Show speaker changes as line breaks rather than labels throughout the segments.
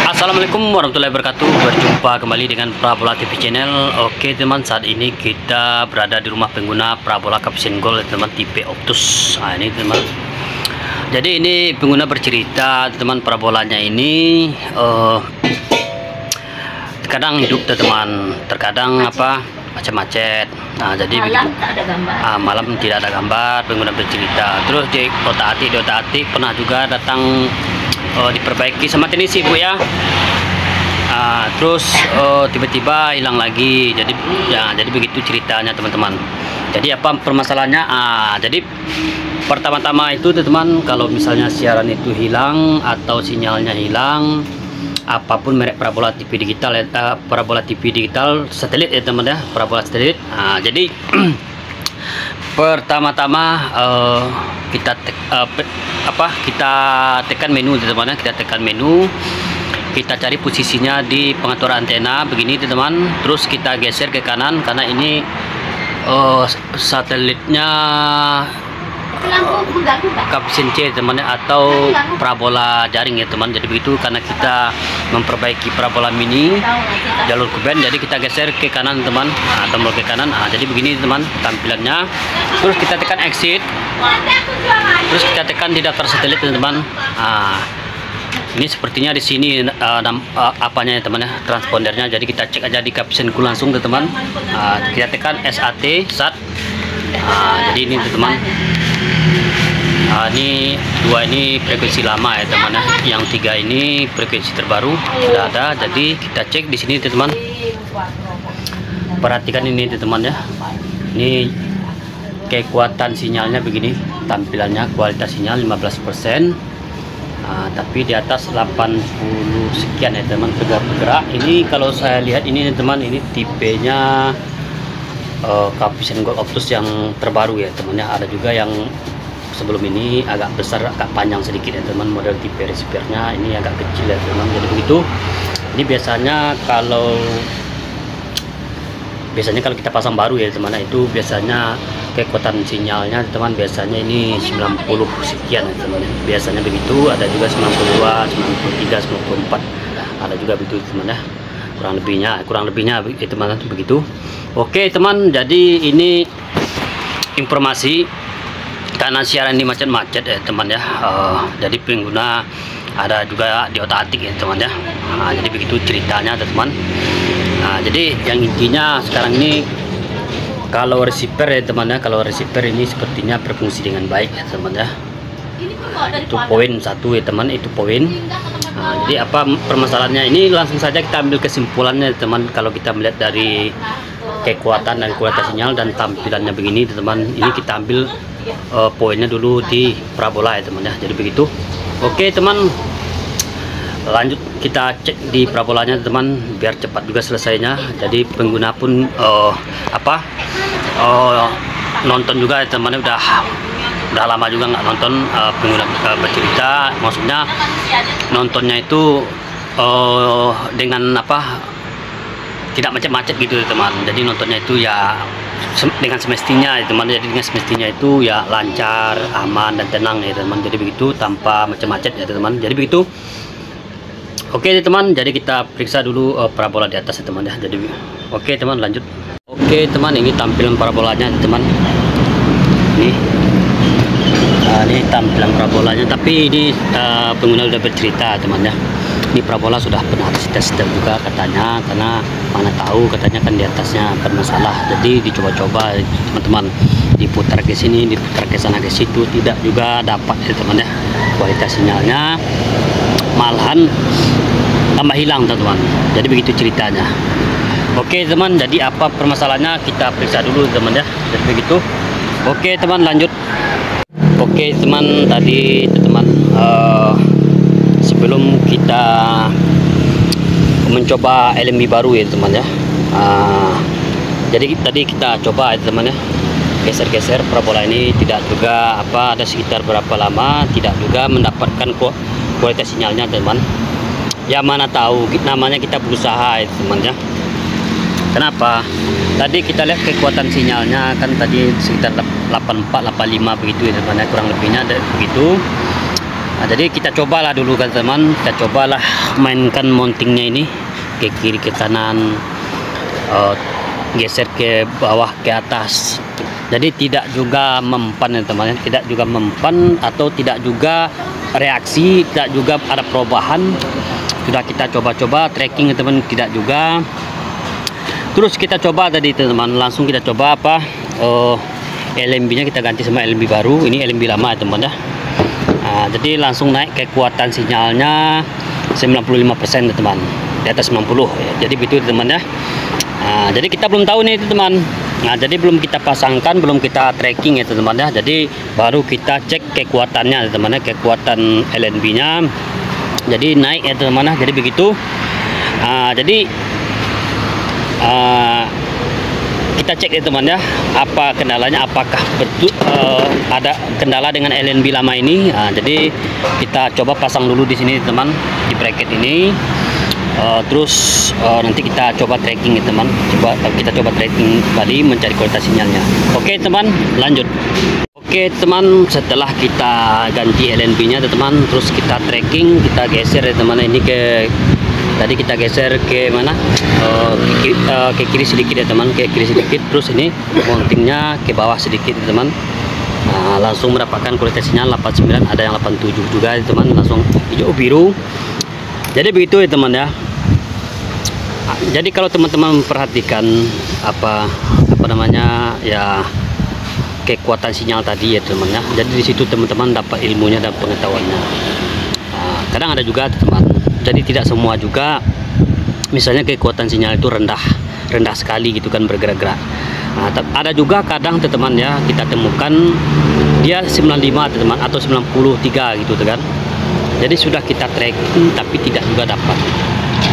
Assalamualaikum warahmatullahi wabarakatuh. Berjumpa kembali dengan Prabola TV Channel. Oke teman, saat ini kita berada di rumah pengguna Prabola Caption Gold teman, tipe Optus. Nah ini teman, jadi ini pengguna bercerita teman, parabolanya ini terkadang hidup teman, terkadang macet. Nah jadi
malam tak ada gambar.
Malam tidak ada gambar. Pengguna bercerita terus di otak-atik pernah juga datang diperbaiki sama teknisi Bu ya. Terus tiba-tiba hilang lagi. Jadi begitu ceritanya teman-teman. Jadi apa permasalahannya? Jadi pertama-tama itu teman, kalau misalnya siaran itu hilang atau sinyalnya hilang, apapun merek parabola TV digital, parabola TV digital satelit ya teman ya, parabola satelit. Jadi pertama-tama kita tekan menu teman ya, kita tekan menu, kita cari posisinya di pengatur antena begini teman, terus kita geser ke kanan karena ini satelitnya Caption C teman atau parabola jaring ya teman. Jadi begitu, karena kita memperbaiki parabola mini jalur ke band, jadi kita geser ke kanan teman, tombol ke kanan. Jadi begini teman tampilannya. Terus kita tekan exit, terus kita tekan di daftar satelit teman. Ini sepertinya di sini apanya ya teman ya, transpondernya. Jadi kita cek aja di Caption ku langsung teman. Kita tekan SAT SAT. Jadi ini teman, ini dua ini frekuensi lama ya teman ya, yang tiga ini frekuensi terbaru sudah ada. Jadi kita cek di sini teman, perhatikan ini teman ya, ini kekuatan sinyalnya begini tampilannya, kualitas sinyal 15%, tapi di atas 80 sekian ya teman, bergerak. Ini kalau saya lihat ini teman, ini tipenya Caption Gold Optus yang terbaru ya teman ya. Ada juga yang sebelum ini agak besar, agak panjang sedikit ya teman, model tipe receivernya ini agak kecil ya teman. Jadi begitu. Ini biasanya kalau kita pasang baru ya teman, itu biasanya kekuatan sinyalnya teman, biasanya ini 90 sekian ya teman. Biasanya begitu, ada juga 92, 93, 94, ada juga begitu teman ya. Kurang lebihnya teman begitu. Oke teman, jadi ini informasi karena siaran ini macet-macet ya teman ya. Jadi pengguna ada juga di otak-atik ya teman ya. Jadi begitu ceritanya teman. Jadi yang intinya sekarang ini kalau receiver ya teman ya, kalau receiver ini sepertinya berfungsi dengan baik ya teman ya. Itu poin satu ya teman, itu poin. Jadi apa permasalahannya ini, langsung saja kita ambil kesimpulannya teman. Kalau kita melihat dari kekuatan dan kualitas sinyal dan tampilannya begini teman, ini kita ambil poinnya dulu di parabola ya teman ya. Jadi begitu. Oke teman, lanjut kita cek di parabolanya teman, biar cepat juga selesainya. Jadi pengguna pun nonton juga ya teman, udah lama juga nggak nonton pengguna bercerita. Maksudnya nontonnya itu dengan tidak macet-macet gitu ya teman. Jadi nontonnya itu ya dengan semestinya ya teman. Jadi dengan semestinya itu ya lancar, aman dan tenang ya teman. Jadi begitu, tanpa macet-macet ya teman. Jadi begitu. Oke teman, jadi kita periksa dulu parabola di atas ya teman ya. Jadi oke teman, lanjut. Oke teman, ini tampilan parabolanya teman. Ini tampilan parabolanya, tapi ini pengguna sudah bercerita teman ya. Ini parabola sudah pernah tes juga katanya, karena mana tahu katanya kan di atasnya bermasalah. Jadi dicoba-coba teman-teman, diputar ke sini, diputar ke sana ke situ, tidak juga dapat ya teman ya. Kualitas sinyalnya malahan tambah hilang teman-teman. Jadi begitu ceritanya. Oke teman, jadi apa permasalahannya kita periksa dulu teman ya. Jadi begitu. Oke teman, lanjut. Oke teman, tadi teman sebelum kita mencoba LMB baru ya teman ya. Jadi tadi kita coba ya teman ya, geser-geser parabola ini, tidak juga ada sekitar berapa lama tidak juga mendapatkan kualitas sinyalnya teman. Ya mana tahu, namanya kita berusaha ya teman ya. Kenapa? Tadi kita lihat kekuatan sinyalnya kan tadi sekitar 84, 85 begitu ya teman ya, kurang lebihnya begitu. Jadi kita cobalah dulu kan teman, kita cobalah mainkan mountingnya ini ke kiri ke kanan, geser ke bawah ke atas. Jadi tidak juga mempan ya teman, tidak juga mempan atau tidak juga reaksi, tidak juga ada perubahan. Sudah kita coba-coba tracking ya teman, tidak juga. Terus kita coba tadi teman, langsung kita coba apa, LMB nya kita ganti sama LMB baru. Ini LMB lama ya teman ya. Nah, jadi langsung naik kekuatan sinyalnya 95% teman, di atas 90 ya. Jadi begitu teman ya. Nah, jadi kita belum tahu nih teman. Nah, jadi belum kita pasangkan, belum kita tracking ya teman ya. Jadi baru kita cek kekuatannya teman ya, kekuatan LNB nya. Jadi naik ya teman ya. Jadi begitu. Jadi kita cek ya teman ya, apa kendalanya, apakah betul ada kendala dengan LNB lama ini. Jadi kita coba pasang dulu di sini teman, di bracket ini. Terus nanti kita coba tracking ya teman, kita coba tracking kembali mencari kualitas sinyalnya. Oke teman, lanjut. Oke teman, setelah kita ganti LNB nya teman, terus kita tracking, kita geser ya teman, ini ke tadi kita geser ke mana, ke kiri sedikit ya teman, ke kiri sedikit. Terus ini mountingnya ke bawah sedikit ya teman. Nah, langsung mendapatkan kualitas sinyal 89, ada yang 87 juga ya teman, langsung hijau biru. Jadi begitu ya teman ya. Jadi kalau teman-teman perhatikan apa namanya ya, kekuatan sinyal tadi ya teman ya. Jadi di situ teman-teman dapat ilmunya dan pengetahuannya. Kadang ada juga teman, jadi tidak semua juga, misalnya kekuatan sinyal itu rendah sekali gitu kan, bergerak-gerak. Nah, ada juga kadang teman ya, kita temukan dia 95 teman, atau 93 gitu kan. Jadi sudah kita tracking tapi tidak juga dapat.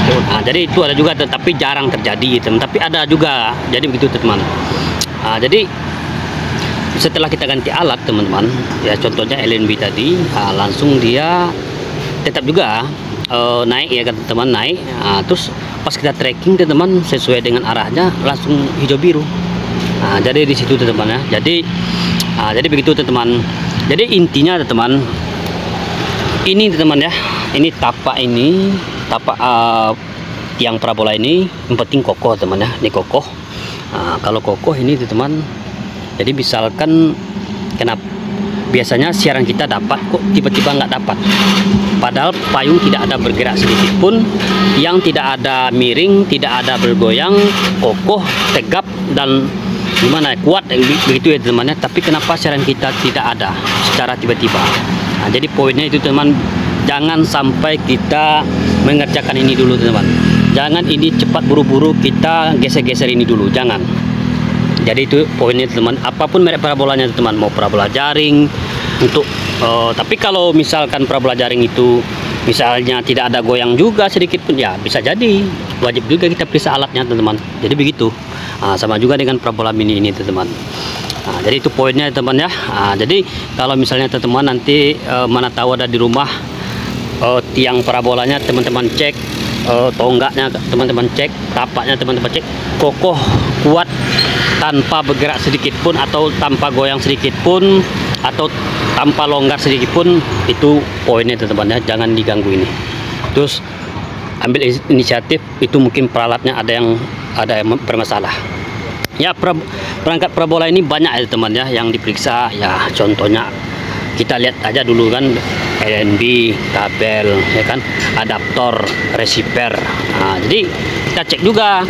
Nah, jadi itu ada juga, tetapi jarang terjadi teman, tapi ada juga. Jadi begitu teman. Jadi setelah kita ganti alat teman-teman ya, contohnya LNB tadi, langsung dia tetap juga naik ya kan teman, naik. Terus pas kita tracking teman, sesuai dengan arahnya langsung hijau biru. Jadi di situ teman ya. Jadi begitu teman. Jadi intinya teman, ini teman ya, ini tapak tiang parabola ini yang penting kokoh teman ya, ini kokoh. Kalau kokoh ini teman, jadi misalkan kenapa biasanya siaran kita dapat, kok tiba-tiba nggak dapat, padahal payung tidak ada bergerak sedikit pun, yang tidak ada miring, tidak ada bergoyang, kokoh, tegap dan gimana kuat begitu ya teman-teman. Tapi kenapa siaran kita tidak ada secara tiba-tiba? Jadi poinnya itu teman, jangan sampai kita mengerjakan ini dulu teman, jangan ini cepat buru-buru kita geser-geser ini dulu, jangan. Jadi itu poinnya teman, apapun merek parabolanya teman, mau parabola jaring untuk tapi kalau misalkan parabola jaring itu misalnya tidak ada goyang juga sedikit pun, ya bisa jadi wajib juga kita periksa alatnya teman-teman. Jadi begitu. Sama juga dengan parabola mini ini teman. Jadi itu poinnya teman ya. Jadi kalau misalnya teman-teman nanti mana tahu ada di rumah tiang parabolanya, teman-teman cek tonggaknya, teman-teman cek tapaknya, teman-teman cek kokoh, kuat, tanpa bergerak sedikit pun, atau tanpa goyang sedikit pun, atau tanpa longgar sedikit pun. Itu poinnya teman-teman ya, jangan diganggu ini. Terus ambil inisiatif, itu mungkin peralatnya ada yang bermasalah ya. Perangkat parabola ini banyak ya teman ya yang diperiksa ya, contohnya kita lihat aja dulu kan, LNB, kabel ya kan, adaptor, receiver. Jadi kita cek juga.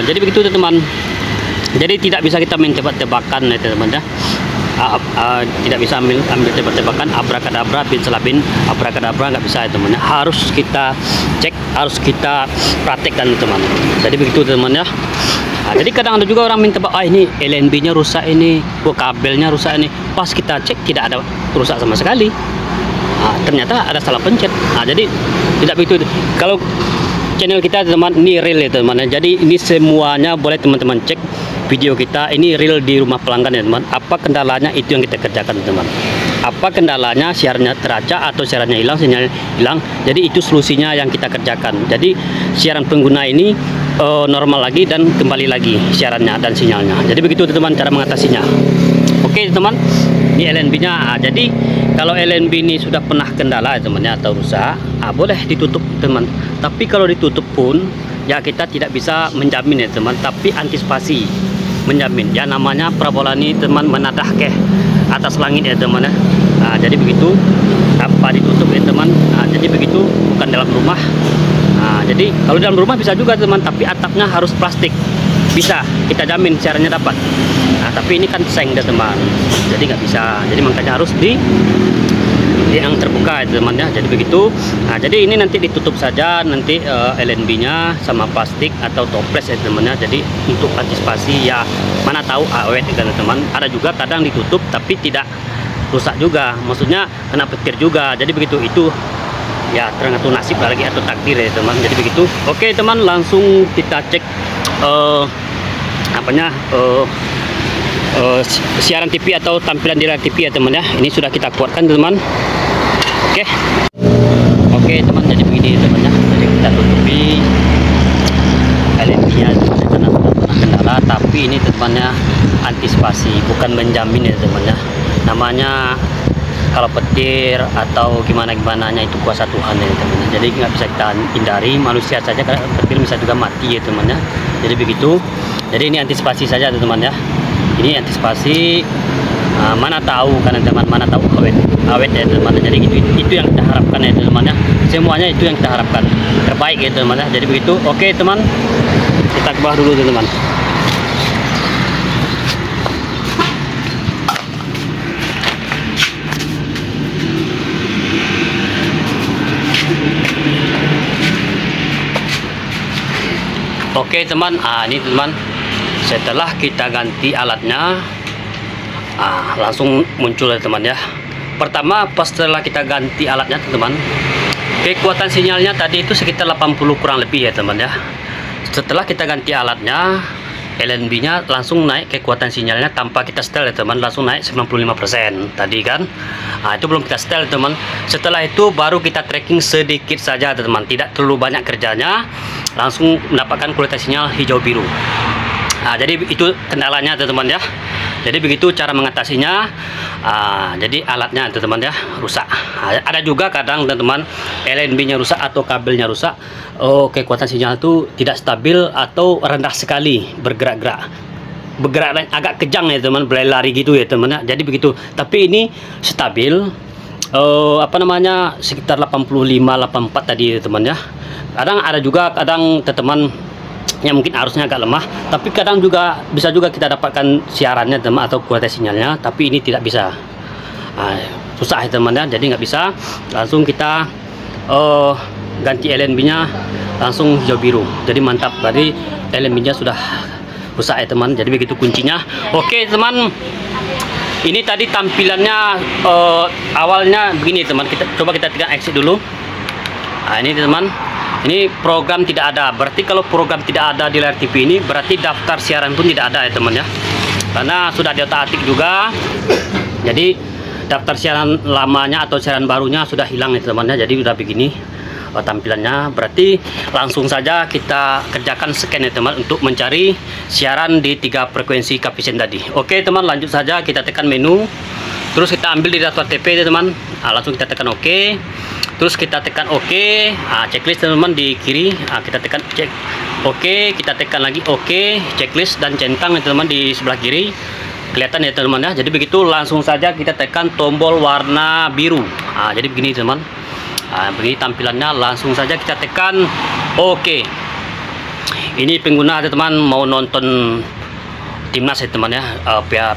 Jadi begitu teman. Jadi tidak bisa kita main tebak-tebakan ya teman ya. Tidak bisa ambil tebak-tebakan, abrakadabra, bin selabin, abrakadabra, nggak bisa ya teman ya. Harus kita cek, harus kita praktekkan teman. Jadi begitu teman ya. Jadi kadang ada juga orang minta, ini LNB nya rusak, ini kabelnya rusak, ini pas kita cek tidak ada rusak sama sekali. Ternyata ada salah pencet. Jadi tidak begitu. Kalau channel kita teman, ini real ya teman. Jadi ini semuanya boleh teman-teman cek video kita, ini real di rumah pelanggan ya teman. Apa kendalanya, itu yang kita kerjakan teman. Apa kendalanya, siarannya teracak atau siarannya hilang, sinyal hilang. Jadi itu solusinya yang kita kerjakan. Jadi siaran pengguna ini normal lagi dan kembali lagi siarannya dan sinyalnya. Jadi begitu teman cara mengatasinya. Oke teman, ini LNB nya. Jadi kalau LNB ini sudah pernah kendala teman-teman atau rusak, boleh ditutup teman. Tapi kalau ditutup pun ya kita tidak bisa menjamin ya teman, tapi antisipasi menjamin. Ya namanya parabola ini teman menadah ke atas langit ya teman ya. Jadi begitu tanpa ditutup ya teman. Jadi begitu, bukan dalam rumah. Jadi kalau dalam rumah bisa juga teman, tapi atapnya harus plastik. Bisa kita jamin caranya dapat. Tapi ini kan seng ya teman, jadi nggak bisa. Jadi makanya harus di yang terbuka ya teman ya. Jadi begitu. Jadi ini nanti ditutup saja nanti LNB-nya sama plastik atau toples ya teman ya. Jadi untuk antisipasi ya, mana tahu awet kan teman. Ada juga kadang ditutup tapi tidak rusak juga, maksudnya kena petir juga. Jadi begitu, itu ya tergantung nasib lagi atau takdir ya teman. Jadi begitu. Oke teman, langsung kita cek siaran TV atau tampilan di layar TV ya teman ya. Ini sudah kita kuatkan teman. Oke teman, jadi begini teman ya. Jadi kita tutupi LED-nya karena pernah kendala, tapi ini temannya antisipasi, bukan menjamin ya teman ya. Namanya kalau petir atau gimana-gimananya itu kuasa Tuhan ya teman ya. Jadi nggak bisa kita hindari, manusia saja kalau petir bisa juga mati ya teman ya. Jadi begitu. Jadi ini antisipasi saja teman ya. Ini antisipasi, mana tahu kan teman, mana tahu awet ya teman. Jadi itu yang kita harapkan ya teman ya. Semuanya itu yang kita harapkan terbaik ya teman ya. Jadi begitu. Oke teman, kita ke bawah dulu teman. Oke teman, ini teman, setelah kita ganti alatnya, langsung muncul ya teman ya. Pertama pas setelah kita ganti alatnya teman, kekuatan sinyalnya tadi itu sekitar 80 kurang lebih ya teman ya. Setelah kita ganti alatnya, LNB-nya langsung naik kekuatan sinyalnya tanpa kita setel ya teman, langsung naik 95% tadi kan. Itu belum kita setel teman. Setelah itu baru kita tracking sedikit saja teman, tidak terlalu banyak kerjanya, langsung mendapatkan kualitas sinyal hijau biru. Jadi itu kendalanya teman ya. Jadi begitu cara mengatasinya. Jadi alatnya teman ya rusak. Ada juga kadang teman LNB-nya rusak atau kabelnya rusak. Kekuatan sinyal itu tidak stabil atau rendah sekali, bergerak agak kejang ya teman, berlari gitu ya teman ya. Jadi begitu. Tapi ini stabil. Sekitar 85-84 tadi ya teman ya. Kadang ada juga teman yang mungkin arusnya agak lemah, tapi kadang juga bisa juga kita dapatkan siarannya teman atau kualitas sinyalnya, tapi ini tidak bisa. Susah ya teman ya. Jadi nggak bisa, langsung kita ganti LNB-nya langsung hijau biru. Jadi mantap, berarti LNB-nya sudah rusak ya teman. Jadi begitu kuncinya. Oke teman, ini tadi tampilannya awalnya begini teman. Kita coba kita tekan exit dulu. Ini teman, ini program tidak ada. Berarti kalau program tidak ada di layar TV ini, berarti daftar siaran pun tidak ada ya teman ya. Karena sudah diotak-atik juga. Jadi daftar siaran lamanya atau siaran barunya sudah hilang ya teman ya. Jadi udah begini tampilannya. Berarti langsung saja kita kerjakan scan ya teman untuk mencari siaran di 3 frekuensi Capvision tadi. Oke teman, lanjut saja. Kita tekan menu, terus kita ambil di daftar TP ya teman. Langsung kita tekan OK. Terus kita tekan OK. Checklist teman-teman di kiri. Kita tekan cek OK. Kita tekan lagi OK. Checklist dan centang teman-teman di sebelah kiri. Kelihatan ya teman-teman ya. Jadi begitu, langsung saja kita tekan tombol warna biru. Jadi begini teman. Begini tampilannya. Langsung saja kita tekan OK. Ini pengguna teman mau nonton timnas ya teman ya.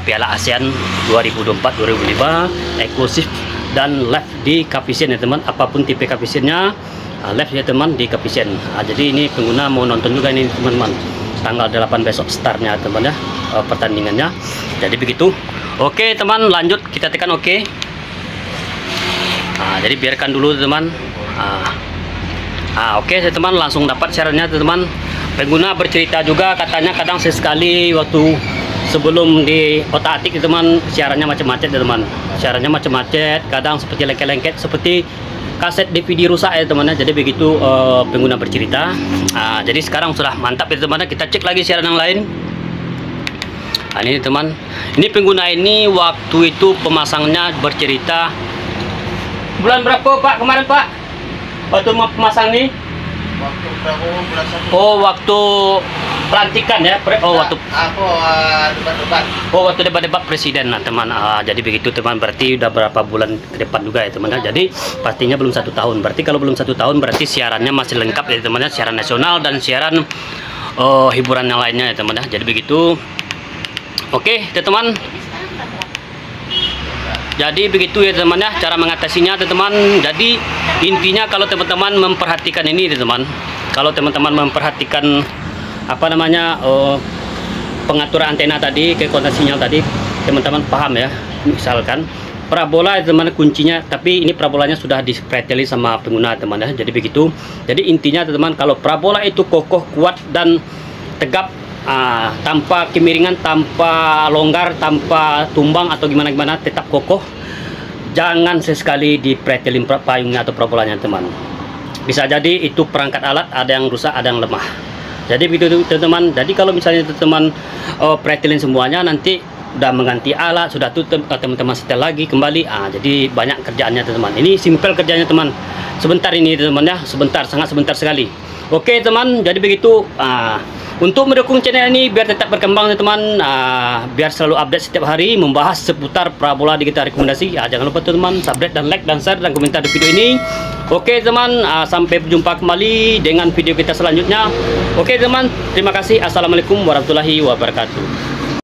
Piala ASEAN 2024-2025 eksklusif dan live di Capvision ya teman. Apapun tipe Capvisionnya live ya teman di Capvision. Jadi ini pengguna mau nonton juga ini teman-teman. Tanggal 8 besok startnya teman ya, pertandingannya. Jadi begitu. Oke teman, lanjut kita tekan OK. Jadi biarkan dulu teman. Oke teman, langsung dapat siarannya teman. Pengguna bercerita juga katanya kadang sesekali waktu sebelum di otak-atik teman, siarannya macam-macam teman. Siarannya macam-macam, kadang seperti lengket-lengket, seperti kaset DVD rusak ya teman. Jadi begitu pengguna bercerita. Jadi sekarang sudah mantap ya teman. Kita cek lagi siaran yang lain. Ini teman, ini pengguna ini waktu itu pemasangnya bercerita Bulan berapa Pak kemarin Pak? Waktu mau pemasang nih?
Waktu Prabowo bulan 1.
Oh, waktu pelantikan ya? Waktu
Debat-debat.
Oh, waktu debat-debat presiden. Nah, teman. Jadi begitu teman. Berarti udah berapa bulan ke depan juga ya teman. Jadi pastinya belum 1 tahun. Berarti kalau belum 1 tahun berarti siarannya masih lengkap ya teman. Siaran nasional dan siaran hiburan yang lainnya ya teman. Jadi begitu. Oke, teman. Jadi begitu ya teman ya, cara mengatasinya teman. Jadi intinya kalau teman-teman memperhatikan ini teman, kalau teman-teman memperhatikan apa namanya pengaturan antena tadi, kekuatan sinyal tadi, teman-teman paham ya. Misalkan parabola teman kuncinya, tapi ini parabolanya sudah dipreteli sama pengguna teman ya. Jadi begitu. Jadi intinya teman, kalau parabola itu kokoh, kuat dan tegap, tanpa kemiringan, tanpa longgar, tanpa tumbang atau gimana-gimana, tetap kokoh. Jangan sesekali dipretelin payungnya atau parabolanya teman. Bisa jadi itu perangkat alat ada yang rusak, ada yang lemah. Jadi begitu teman-teman. Jadi kalau misalnya teman pretelin semuanya, nanti udah mengganti alat, sudah tutup, teman-teman setel lagi kembali. Jadi banyak kerjaannya teman. Ini simple kerjanya teman. Sebentar ini teman ya, sebentar, sangat sebentar sekali. Oke teman, jadi begitu. Untuk mendukung channel ini biar tetap berkembang teman, biar selalu update setiap hari membahas seputar parabola digital rekomendasi. Jangan lupa teman, subscribe dan like dan share dan komentar di video ini. Oke teman, sampai berjumpa kembali dengan video kita selanjutnya. Oke teman, terima kasih. Assalamualaikum warahmatullahi wabarakatuh.